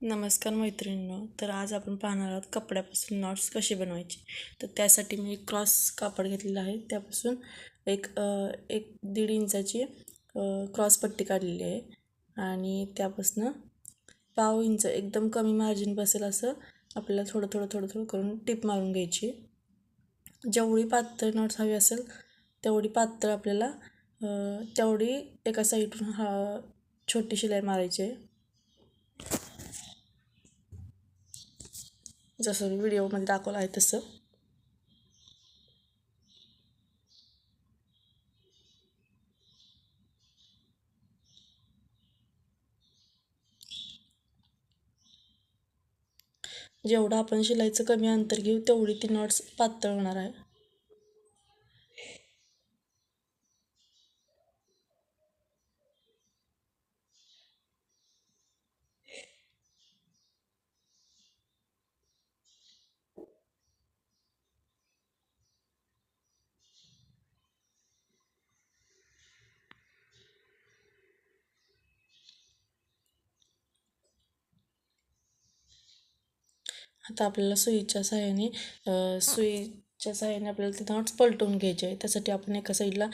नमस्कार मैत्रिणींनो. तर आज आपण पाहणार आहोत कपड्यापासून नॉट्स कशी बनवायची. तर त्यासाठी मी क्रॉस कापड घेतलेलं आहे. त्यापासून एक 1.5 इंचाची क्रॉस पट्टी काढलेली आहे आणि त्यापासून पाव इंच एकदम कमी मार्जिन बसेल असं आपल्याला थोडं थोडं थोडं थोडं करून टिप मारून घ्यायची. जेवढी पातळ नॉट्स हवी असेल तेवढी पातळ आपल्याला तेवढी एका साईडून छोटी शिलाई मारायची आहे. जसं मी व्हिडिओमध्ये दाखवलं आहे तसं. जेवढं आपण शिलाईचं कमी अंतर घेऊ तेवढी ती नॉट्स पातळ होणार आहे. आता आपल्याला सुईच्या साहाय्याने आपल्याला ते नॉट्स पलटवून घ्यायचे आहे. त्यासाठी आपण एका साईडला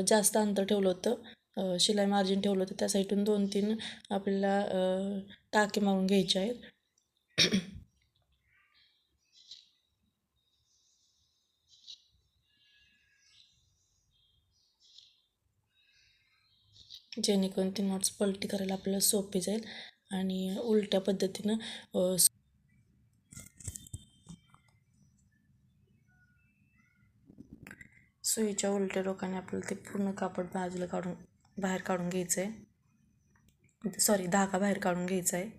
जास्त अंतर ठेवलं होतं, शिलाई मार्जिन ठेवलं होतं. त्या साईडून 2-3 आपल्याला टाके मारून घ्यायचे आहेत. जेणेकरून ती नॉट्स पलटी करायला आपल्याला सोपे जाईल आणि उलट्या पद्धतीनं सुईच्या उलट्या टोकाने आपल्याला ते पूर्ण कापड बाहेर काढून घ्यायचं आहे. धागा बाहेर काढून घ्यायचा आहे.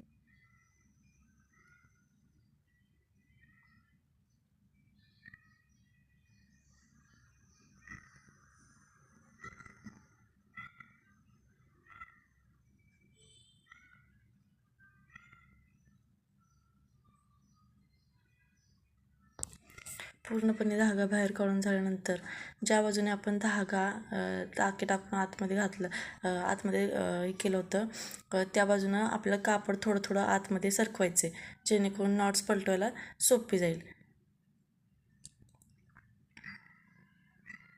पूर्णपणे धागा बाहेर काढून झाल्यानंतर ज्या बाजूने आपण टाके टाकून आतमध्ये केलं होतं, त्या बाजूनं आपलं कापड थोडं थोडं आतमध्ये सरकवायचे, जेणेकरून नॉट्स पलटवायला सोपी जाईल.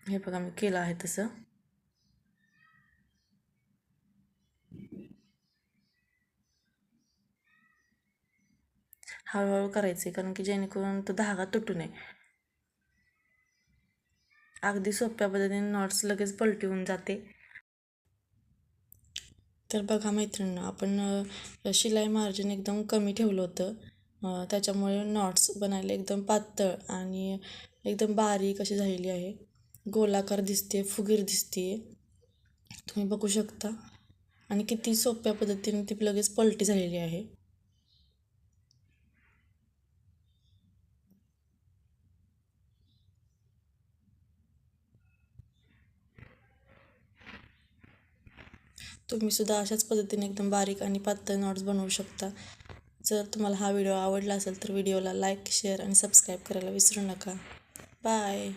हे बघा मी केलं आहे तसं. हळूहळू करायचे कारण की जेणेकरून तो धागा तुटू नये. अगदी सोप्या पद्धतीने नॉट्स लगेच पलटी होऊन जाते. तर बघा मैत्रिणींनो, आपण शिलाई मार्जिन एकदम कमी ठेवलं होतं, त्याच्यामुळे नॉट्स बनायला एकदम पातळ आणि एकदम बारीक अशी झालेली आहे. गोलाकार दिसते, फुगीर दिसते, तुम्ही बघू शकता. आणि किती सोप्या पद्धतीने ती लगेच पलटी झालेली आहे. तुम्ही सुद्धा अशाच पद्धतीने एकदम बारीक आणि पातळ नॉट्स बनवू शकता. जर तुम्हाला हा व्हिडिओ आवडला असेल तर व्हिडिओला लाईक, शेअर आणि सबस्क्राईब करायला विसरू नका. बाय.